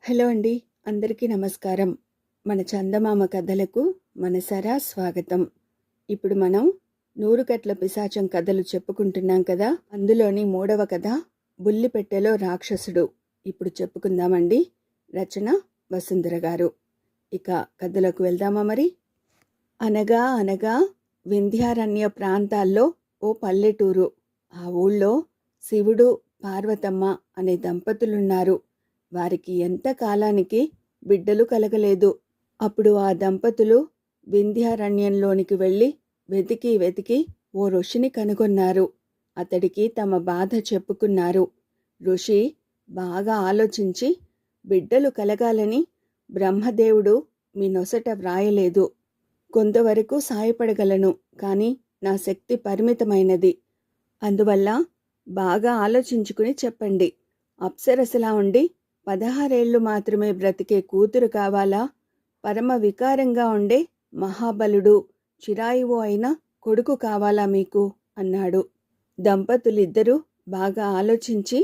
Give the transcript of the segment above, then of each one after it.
Hello అండి. అందరికీ నమస్కారం. మన చందమామ కథలకు మనసారా స్వాగతం. ఇప్పుడు మనం నూరుకట్ల పిశాచం కథలు చెప్పుకుంటున్నాం కదా. అందులోని 3వ కథ బుల్లిపెట్టెలో రాక్షసుడు ఇప్పుడు చెప్పుకుందామండి. రచన వసుంధర గారు. ఇక కథలోకి వెళ్దామా మరి. అనగా అనగా వింధ్యారణ్య ప్రాంతాల్లో ఓ పల్లెటూరు. ఆ ఊళ్ళో శివుడు, పార్వతమ్మ అనే దంపతులున్నారు. వారికి ఎంత కాలానికి బిడ్డలు కలగలేదు. అప్పుడు ఆ దంపతులు వింధ్యారణ్యంలోనికి వెళ్ళి వెతికి వెతికి ఓ ఋషిని కనుగొన్నారు. అతడికి తమ బాధ చెప్పుకున్నారు. ఋషి బాగా ఆలోచించి, బిడ్డలు కలగాలని బ్రహ్మదేవుడు మీ నొసట వ్రాయలేదు. కొంతవరకు సాయపడగలను, కానీ నా శక్తి పరిమితమైనది. అందువల్ల బాగా ఆలోచించుకుని చెప్పండి. అప్సరసలా ఉండి 16 ఏళ్లు మాత్రమే బ్రతికే కూతురు కావాలా? పరమ వికారంగా ఉండే మహాబలుడు, చిరాయువు అయిన కొడుకు కావాలా మీకు అన్నాడు. దంపతులిద్దరూ బాగా ఆలోచించి,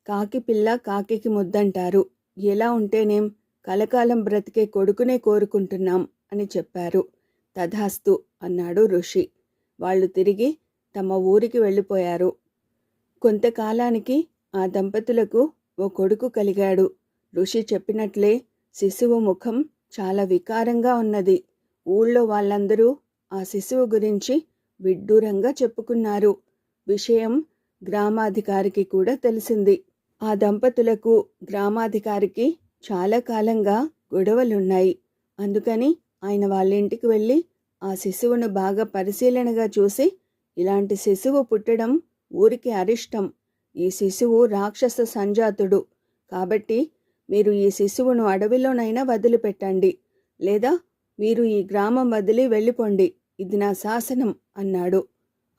కాకి పిల్ల కాకికి ముద్దంటారు, ఎలా ఉంటేనేం, కలకాలం బ్రతికే కొడుకునే కోరుకుంటున్నాం అని చెప్పారు. తథాస్తు అన్నాడు ఋషి. వాళ్ళు తిరిగి తమ ఊరికి వెళ్ళిపోయారు. కొంతకాలానికి ఆ దంపతులకు ఓ కొడుకు కలిగాడు. ఋషి చెప్పినట్లే శిశువు ముఖం చాలా వికారంగా ఉన్నది. ఊళ్ళో వాళ్ళందరూ ఆ శిశువు గురించి విడ్డూరంగా చెప్పుకున్నారు. విషయం గ్రామాధికారికి కూడా తెలిసింది. ఆ దంపతులకు గ్రామాధికారికి చాలా కాలంగా గొడవలున్నాయి. అందుకని ఆయన వాళ్ళింటికి వెళ్ళి ఆ శిశువును బాగా పరిశీలనగా చూసి, ఇలాంటి శిశువు పుట్టడం ఊరికి అరిష్టం. ఈ శిశువు రాక్షస సంజాతుడు. కాబట్టి మీరు ఈ శిశువును అడవిలోనైనా వదిలిపెట్టండి, లేదా మీరు ఈ గ్రామం వదిలి వెళ్ళిపోండి. ఇది నా శాసనం అన్నాడు.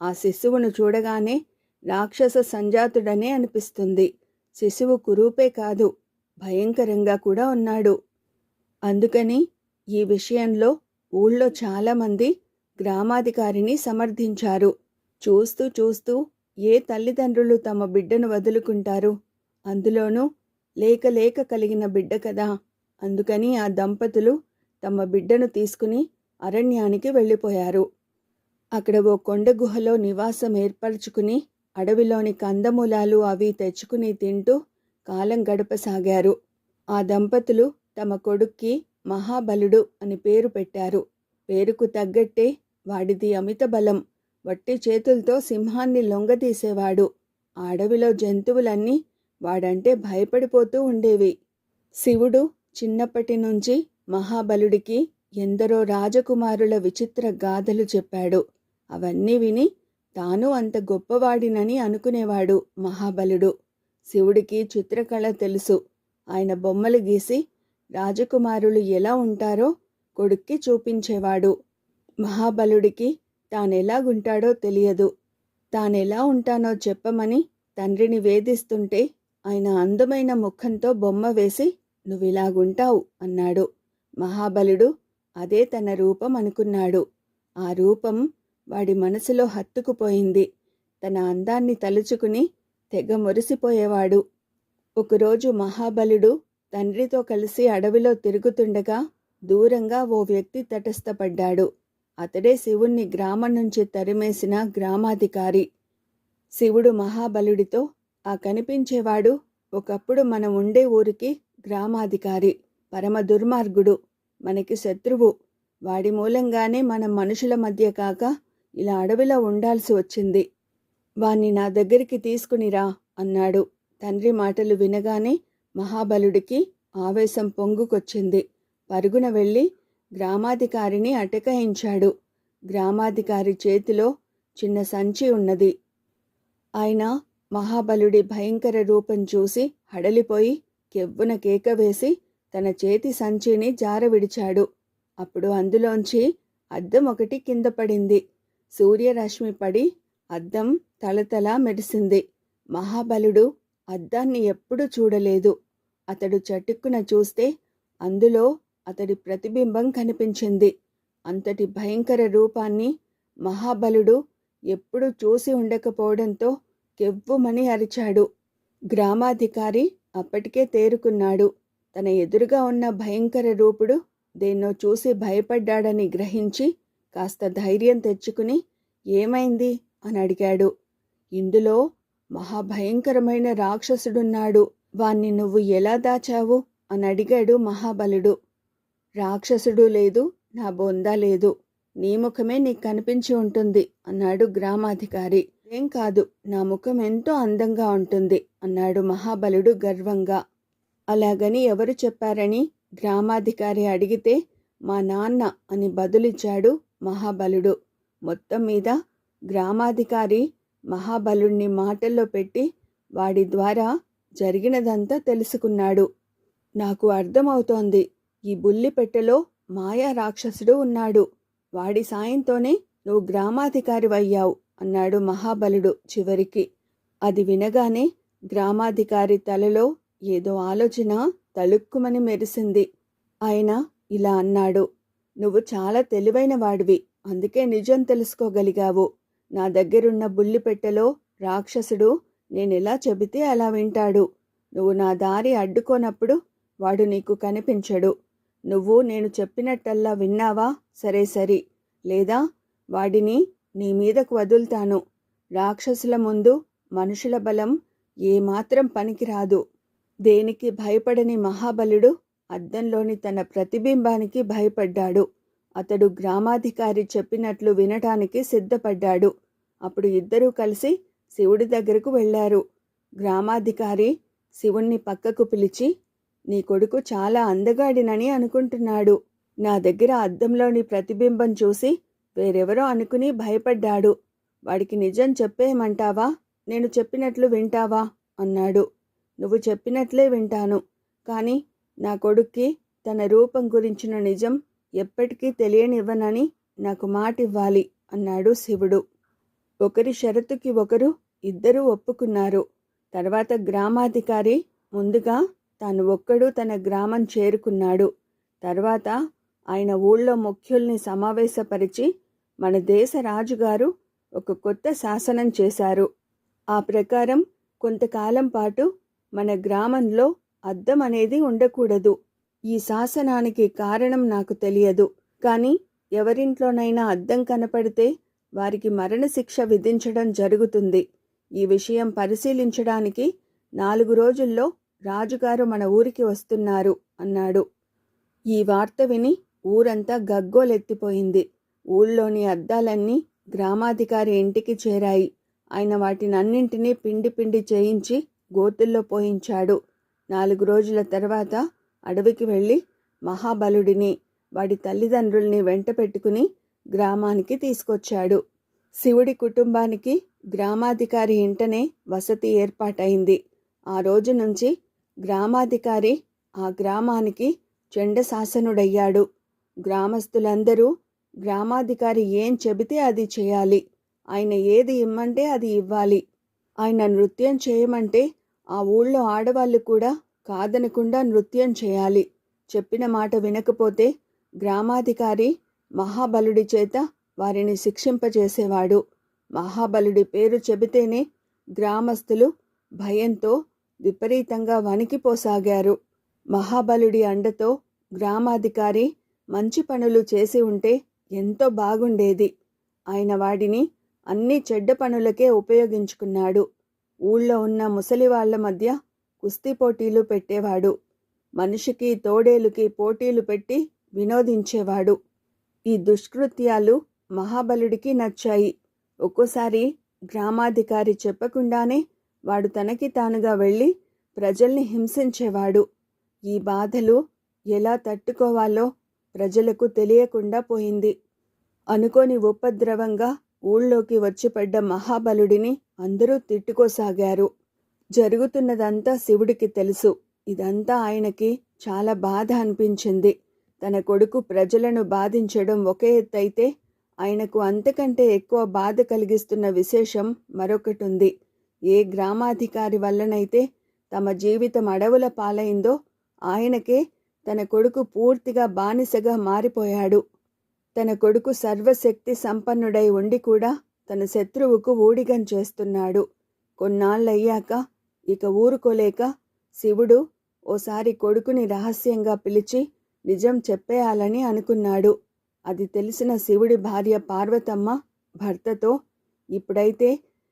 ఆ శిశువును చూడగానే రాక్షస సంజాతుడనే అనిపిస్తుంది. శిశువు కురూపే కాదు, భయంకరంగా కూడా ఉన్నాడు. అందుకని ఈ విషయంలో ఊళ్ళో చాలామంది గ్రామాధికారిని సమర్థించారు. చూస్తూ చూస్తూ ఏ తల్లిదండ్రులు తమ బిడ్డను వదులుకుంటారు? అందులోనూ లేక లేక కలిగిన బిడ్డ కదా. అందుకని ఆ దంపతులు తమ బిడ్డను తీసుకుని అరణ్యానికి వెళ్ళిపోయారు. అక్కడ ఓ కొండ గుహలో నివాసం ఏర్పరచుకుని అడవిలోని కందమూలాలు అవి తెచ్చుకుని తింటూ కాలం గడపసాగారు. ఆ దంపతులు తమ కొడుక్కి మహాబలుడు అని పేరు పెట్టారు. పేరుకు తగ్గట్టే వాడిది అమిత బలం. వట్టి చేతులతో సింహాన్ని లొంగదీసేవాడు. ఆ అడవిలో జంతువులన్నీ వాడంటే భయపడిపోతూ ఉండేవి. శివుడు చిన్నప్పటి నుంచి మహాబలుడికి ఎందరో రాజకుమారుల విచిత్ర గాథలు చెప్పాడు. అవన్నీ విని తాను అంత గొప్పవాడినని అనుకునేవాడు మహాబలుడు. శివుడికి చిత్రకళ తెలుసు. ఆయన బొమ్మలు గీసి రాజకుమారులు ఎలా ఉంటారో కొడుక్కి చూపించేవాడు. మహాబలుడికి తానెలాగుంటాడో తెలియదు. తానెలా ఉంటానో చెప్పమని తండ్రిని వేధిస్తుంటే ఆయన అందమైన ముఖంతో బొమ్మ వేసి, నువ్విలాగుంటావు అన్నాడు. మహాబలుడు అదే తన రూపం అనుకున్నాడు. ఆ రూపం వాడి మనసులో హత్తుకుపోయింది. తన అందాన్ని తలుచుకుని తెగ మురిసిపోయేవాడు. ఒకరోజు మహాబలుడు తండ్రితో కలిసి అడవిలో తిరుగుతుండగా దూరంగా ఓ వ్యక్తి తటస్థపడ్డాడు. అతడే శివుణ్ణి గ్రామం నుంచి తరిమేసిన గ్రామాధికారి. శివుడు మహాబలుడితో, ఆ కనిపించేవాడు ఒకప్పుడు మనం ఉండే ఊరికి గ్రామాధికారి. పరమ దుర్మార్గుడు, మనకి శత్రువు. వాడి మూలంగానే మనం మనుషుల మధ్య కాక ఇలా అడవిలో ఉండాల్సి వచ్చింది. వాణ్ణి నా దగ్గరికి తీసుకునిరా అన్నాడు. తండ్రి మాటలు వినగానే మహాబలుడికి ఆవేశం పొంగుకొచ్చింది. పరుగున వెళ్ళి గ్రామాధికారిని అటకాయించాడు. గ్రామాధికారి చేతిలో చిన్న సంచి ఉన్నది. ఆయన మహాబలుడి భయంకర రూపం చూసి హడలిపోయి కెవ్వున కేక వేసి తన చేతి సంచిని జారవిడిచాడు. అప్పుడు అందులోంచి అద్దం ఒకటి కింద పడింది. సూర్యరశ్మి పడి అద్దం తలతలా మెరిసింది. మహాబలుడు అద్దాన్ని ఎప్పుడూ చూడలేదు. అతడు చటుక్కున చూస్తే అందులో అతడి ప్రతిబింబం కనిపించింది. అంతటి భయంకర రూపాన్ని మహాబలుడు ఎప్పుడూ చూసి ఉండకపోవడంతో కెవ్వుమని అరిచాడు. గ్రామాధికారి అప్పటికే తేరుకున్నాడు. తన ఎదురుగా ఉన్న భయంకర రూపుడు దేన్నో చూసి భయపడ్డాడని గ్రహించి కాస్త ధైర్యం తెచ్చుకుని ఏమైంది అని అడిగాడు. ఇందులో మహాభయంకరమైన రాక్షసుడున్నాడు, వాణ్ణి నువ్వు ఎలా దాచావు అని అడిగాడు మహాబలుడు. రాక్షసుడు లేదు, నా బొందా లేదు, నీ ముఖమే నీకు కనిపించి ఉంటుంది అన్నాడు గ్రామాధికారి. ఏం కాదు, నా ముఖం ఎంతో అందంగా ఉంటుంది అన్నాడు మహాబలుడు గర్వంగా. అలాగని ఎవరు చెప్పారని గ్రామాధికారి అడిగితే మా నాన్న అని బదులిచ్చాడు మహాబలుడు. మొత్తం మీద గ్రామాధికారి మహాబలుణ్ణి మాటల్లో పెట్టి వాడి ద్వారా జరిగినదంతా తెలుసుకున్నాడు. నాకు అర్థమవుతోంది, ఈ బుల్లిపెట్టెలో మాయా రాక్షసుడు ఉన్నాడు, వాడి సాయంతోనే నువ్వు గ్రామాధికారివయ్యావు అన్నాడు మహాబలుడు చివరికి. అది వినగానే గ్రామాధికారి తలలో ఏదో ఆలోచన తళుక్కుమని మెరిసింది. ఆయన ఇలా అన్నాడు, నువ్వు చాలా తెలివైన వాడివి, అందుకే నిజం తెలుసుకోగలిగావు. నా దగ్గరున్న బుల్లిపెట్టెలో రాక్షసుడు నేనెలా చెబితే అలా వింటాడు. నువ్వు నా దారి అడ్డుకోనప్పుడు వాడు నీకు కనిపించడు. నువ్వు నేను చెప్పినట్టల్లా విన్నావా? సరే సరి, లేదా వాడిని నీ మీదకు వదులుతాను. రాక్షసుల ముందు మనుషుల బలం ఏమాత్రం పనికిరాదు. దేనికి భయపడని మహాబలుడు అద్దంలోని తన ప్రతిబింబానికి భయపడ్డాడు. అతడు గ్రామాధికారి చెప్పినట్లు వినటానికి సిద్ధపడ్డాడు. అప్పుడు ఇద్దరూ కలిసి శివుడి దగ్గరకు వెళ్ళారు. గ్రామాధికారి శివుణ్ణి పక్కకు పిలిచి, నీ కొడుకు చాలా అందగాడినని అనుకుంటున్నాడు. నా దగ్గర అద్దంలోని ప్రతిబింబం చూసి వేరెవరో అనుకుని భయపడ్డాడు. వాడికి నిజం చెప్పేయమంటావా? నేను చెప్పినట్లు వింటావా అన్నాడు. నువ్వు చెప్పినట్లే వింటాను, కానీ నా కొడుక్కి తన రూపం గురించిన నిజం ఎప్పటికీ తెలియనివ్వనని నాకు మాటివ్వాలి అన్నాడు శివుడు. ఒకరి షరతుకి ఒకరు ఇద్దరూ ఒప్పుకున్నారు. తర్వాత గ్రామాధికారి ముందుగా తాను ఒక్కడు తన గ్రామం చేరుకున్నాడు. తర్వాత ఆయన ఊళ్ళో ముఖ్యుల్ని సమావేశపరిచి మన దేశ రాజుగారు ఒక కొత్త శాసనం చేశారు. ఆ ప్రకారం కొంతకాలం పాటు మన గ్రామంలో అద్దం అనేది ఉండకూడదు. ఈ శాసనానికి కారణం నాకు తెలియదు, కానీ ఎవరింట్లోనైనా అద్దం కనపడితే వారికి మరణశిక్ష విధించడం జరుగుతుంది. ఈ విషయం పరిశీలించడానికి 4 రోజుల్లో రాజుగారు మన ఊరికి వస్తున్నారు అన్నాడు. ఈ వార్త విని ఊరంతా గగ్గోలెత్తిపోయింది. ఊళ్ళోని అద్దాలన్నీ గ్రామాధికారి ఇంటికి చేరాయి. ఆయన వాటినన్నింటినీ పిండి పిండి చేయించి గోతుల్లో పోయించాడు. 4 రోజుల తర్వాత అడవికి వెళ్ళి మహాబలుడిని వాడి తల్లిదండ్రుల్ని వెంట పెట్టుకుని గ్రామానికి తీసుకొచ్చాడు. శివుడి కుటుంబానికి గ్రామాధికారి ఇంటనే వసతి ఏర్పాటైంది. ఆ రోజు నుంచి గ్రామాధికారి ఆ గ్రామానికి చండశాసనుడయ్యాడు. గ్రామస్తులందరూ గ్రామాధికారి ఏం చెబితే అది చేయాలి. ఆయన ఏది ఇమ్మంటే అది ఇవ్వాలి. ఆయన నృత్యం చేయమంటే ఆ ఊళ్ళో ఆడవాళ్ళు కూడా కాదనకుండా నృత్యం చేయాలి. చెప్పిన మాట వినకపోతే గ్రామాధికారి మహాబలుడి చేత వారిని శిక్షింపజేసేవాడు. మహాబలుడి పేరు చెబితేనే గ్రామస్తులు భయంతో విపరీతంగా వణికిపోసాగారు. మహాబలుడి అండతో గ్రామాధికారి మంచి పనులు చేసి ఉంటే ఎంతో బాగుండేది. ఆయన వాడిని అన్ని చెడ్డ పనులకే ఉపయోగించుకున్నాడు. ఊళ్ళో ఉన్న ముసలివాళ్ల మధ్య కుస్తీ పోటీలు పెట్టేవాడు. మనిషికి తోడేలుకి పోటీలు పెట్టి వినోదించేవాడు. ఈ దుష్కృత్యాలు మహాబలుడికి నచ్చాయి. ఒక్కోసారి గ్రామాధికారి చెప్పకుండానే వాడు తనకి తానుగా వెళ్ళి ప్రజల్ని హింసించేవాడు. ఈ బాధలు ఎలా తట్టుకోవాలో ప్రజలకు తెలియకుండా పోయింది. అనుకోని ఉపద్రవంగా ఊళ్ళోకి వచ్చిపడ్డ మహాబలుడిని అందరూ తిట్టుకోసాగారు. జరుగుతున్నదంతా శివుడికి తెలుసు. ఇదంతా ఆయనకి చాలా బాధ అనిపించింది. తన కొడుకు ప్రజలను బాధించడం ఒక ఎత్తైతే ఆయనకు అంతకంటే ఎక్కువ బాధ కలిగిస్తున్న విశేషం మరొకటుంది. ఏ గ్రామాధికారి వల్లనైతే తమ జీవితం అడవుల పాలైందో ఆయనకే తన కొడుకు పూర్తిగా బానిసగా మారిపోయాడు. తన కొడుకు సర్వశక్తి సంపన్నుడై ఉండి కూడా తన శత్రువుకు ఊడిగం చేస్తున్నాడు. కొన్నాళ్ళయ్యాక ఇక ఊరుకోలేక శివుడు ఓసారి కొడుకుని రహస్యంగా పిలిచి నిజం చెప్పేయాలని అనుకున్నాడు. అది తెలిసిన శివుడి భార్య పార్వతమ్మ భర్తతో, ఇప్పుడైతే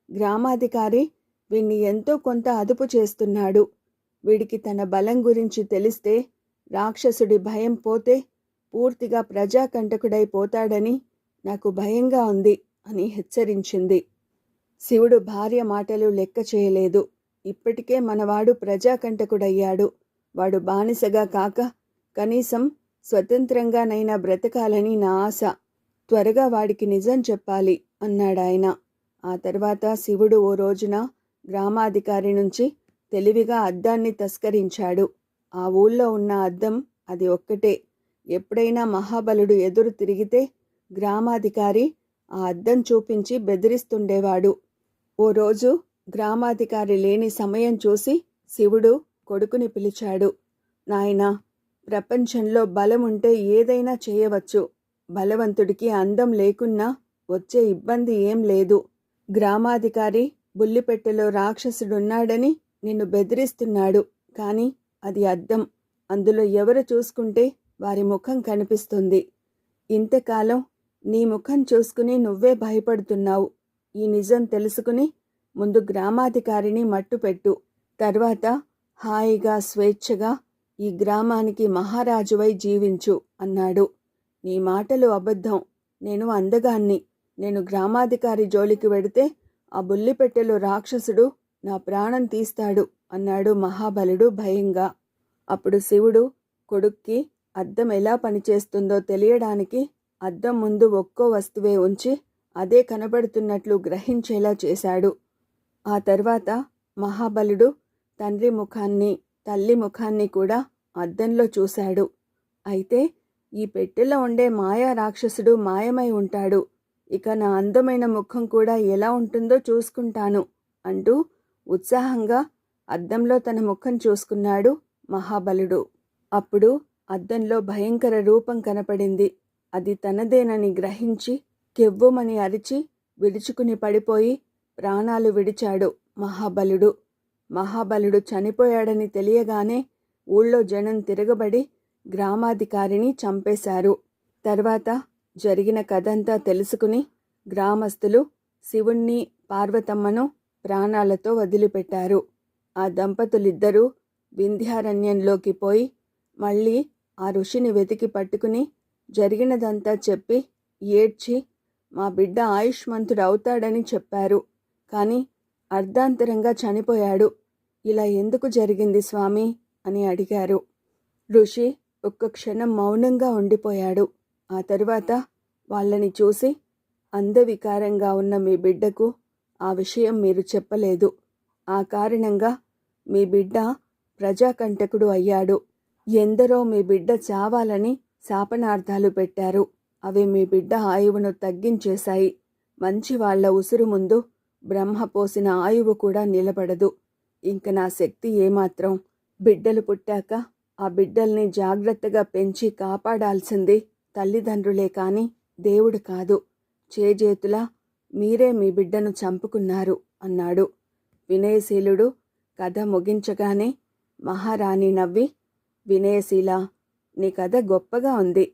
గ్రామాధికారి వీణ్ణి ఎంతో కొంత అదుపు చేస్తున్నాడు. వీడికి తన బలం గురించి తెలిస్తే రాక్షసుడి భయం పోతే పూర్తిగా ప్రజాకంటకుడైపోతాడని నాకు భయంగా ఉంది అని హెచ్చరించింది. శివుడు భార్య మాటలు లెక్క చేయలేదు. ఇప్పటికే మనవాడు ప్రజాకంటకుడయ్యాడు. వాడు బానిసగా కాక కనీసం స్వతంత్రంగానైనా బ్రతకాలని నా ఆశ. త్వరగా వాడికి నిజం చెప్పాలి అన్నాడాయన. ఆ తర్వాత శివుడు ఓ రోజున గ్రామాధికారి నుంచి తెలివిగా అద్దాన్ని తస్కరించాడు. ఆ ఊళ్ళో ఉన్న అద్దం అది ఒక్కటే. ఎప్పుడైనా మహాబలుడు ఎదురు తిరిగితే గ్రామాధికారి ఆ అద్దం చూపించి బెదిరిస్తుండేవాడు. ఓ రోజు గ్రామాధికారి లేని సమయం చూసి శివుడు కొడుకుని పిలిచాడు. నాయనా, ప్రపంచంలో బలం ఉంటే ఏదైనా చేయవచ్చు. బలవంతుడికి అందం లేకున్నా వచ్చే ఇబ్బంది ఏం లేదు. గ్రామాధికారి బుల్లిపెట్టెలో రాక్షసుడున్నాడని నిన్ను బెదిరిస్తున్నాడు. కానీ అది అద్దం. అందులో ఎవరు చూసుకుంటే వారి ముఖం కనిపిస్తుంది. ఇంతకాలం నీ ముఖం చూసుకుని నువ్వే భయపడుతున్నావు. ఈ నిజం తెలుసుకుని ముందు గ్రామాధికారిని మట్టుపెట్టు. తర్వాత హాయిగా స్వేచ్ఛగా ఈ గ్రామానికి మహారాజువై జీవించు అన్నాడు. నీ మాటలు అబద్ధం. నేను అందగాన్ని. నేను గ్రామాధికారి జోలికి వెడితే ఆ బుల్లిపెట్టెలో రాక్షసుడు నా ప్రాణం తీస్తాడు అన్నాడు మహాబలుడు భయంగా. అప్పుడు శివుడు కొడుక్కి అద్దం ఎలా పనిచేస్తుందో తెలియడానికి అద్దం ముందు ఒక్కో వస్తువే ఉంచి అదే కనబడుతున్నట్లు గ్రహించేలా చేశాడు. ఆ తర్వాత మహాబలుడు తండ్రి ముఖాన్ని తల్లి ముఖాన్ని కూడా అద్దంలో చూశాడు. అయితే ఈ పెట్టెలో ఉండే మాయా రాక్షసుడు మాయమై ఉంటాడు. ఇక నా అందమైన ముఖం కూడా ఎలా ఉంటుందో చూసుకుంటాను అంటూ ఉత్సాహంగా అద్దంలో తన ముఖం చూసుకున్నాడు మహాబలుడు. అప్పుడు అద్దంలో భయంకర రూపం కనపడింది. అది తనదేనని గ్రహించి కెవ్వుమని అరిచి విడుచుకుని పడిపోయి ప్రాణాలు విడిచాడు మహాబలుడు. మహాబలుడు చనిపోయాడని తెలియగానే ఊళ్ళో జనం తిరగబడి గ్రామాధికారిని చంపేశారు. తర్వాత జరిగిన కథంతా తెలుసుకుని గ్రామస్తులు శివుణ్ణి పార్వతమ్మను ప్రాణాలతో వదిలిపెట్టారు. ఆ దంపతులిద్దరూ వింధ్యారణ్యంలోకి పోయి మళ్ళీ ఆ ఋషిని వెతికి పట్టుకుని జరిగినదంతా చెప్పి ఏడ్చి మా బిడ్డ ఆయుష్మంతుడు అవుతాడని చెప్పారు. కానీ అర్ధాంతరంగా చనిపోయాడు. ఇలా ఎందుకు జరిగింది స్వామి అని అడిగారు. ఋషి ఒక్క క్షణం మౌనంగా ఉండిపోయాడు. ఆ తరువాత వాళ్ళని చూసి, అందవికారంగా ఉన్న మీ బిడ్డకు ఆ విషయం మీరు చెప్పలేదు. ఆ కారణంగా మీ బిడ్డ ప్రజాకంటకుడు అయ్యాడు. ఎందరో మీ బిడ్డ చావాలని శాపనార్థాలు పెట్టారు. అవి మీ బిడ్డ ఆయువును తగ్గించేశాయి. మంచి వాళ్ల ఉసురు ముందు బ్రహ్మ పోసిన ఆయువు కూడా నిలబడదు. ఇంక నా శక్తి ఏమాత్రం? బిడ్డలు పుట్టాక ఆ బిడ్డల్ని జాగ్రత్తగా పెంచి కాపాడాల్సింది తల్లిదండ్రులే కాని దేవుడు కాదు. చేజేతులా మీరే మీ బిడ్డను చంపుకున్నారు అన్నాడు. వినయశీలుడు కథ ముగించగానే మహారాణి నవ్వి, వినయశీల, నీ కథ గొప్పగా ఉంది.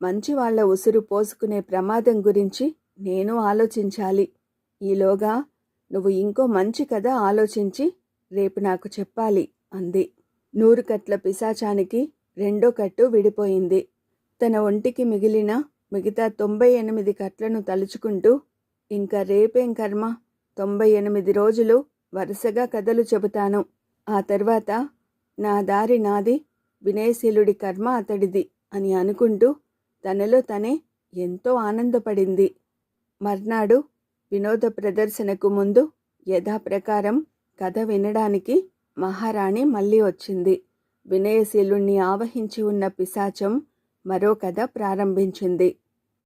మంచివాళ్ల ఉసురు పోసుకునే ప్రమాదం గురించి నేను ఆలోచించాలి. ఈలోగా నువ్వు ఇంకో మంచి కథ ఆలోచించి రేపు నాకు చెప్పాలి అంది. 100 కట్ల పిశాచానికి 2వ కట్టు విడిపోయింది. తన ఒంటికి మిగిలిన మిగతా 98 కట్లను తలుచుకుంటూ, ఇంకా రేపేం కర్మ, 98 రోజులు వరుసగా కథలు చెబుతాను. ఆ తర్వాత నా దారి నాది, వినయశీలుడి కర్మ అతడిది అని అనుకుంటూ తనలో తనే ఎంతో ఆనందపడింది. మర్నాడు వినోద ప్రదర్శనకు ముందు యథాప్రకారం కథ వినడానికి మహారాణి మళ్ళీ వచ్చింది. వినయశీలుణ్ణి ఆవహించి ఉన్న పిశాచం మరో కథ ప్రారంభించింది.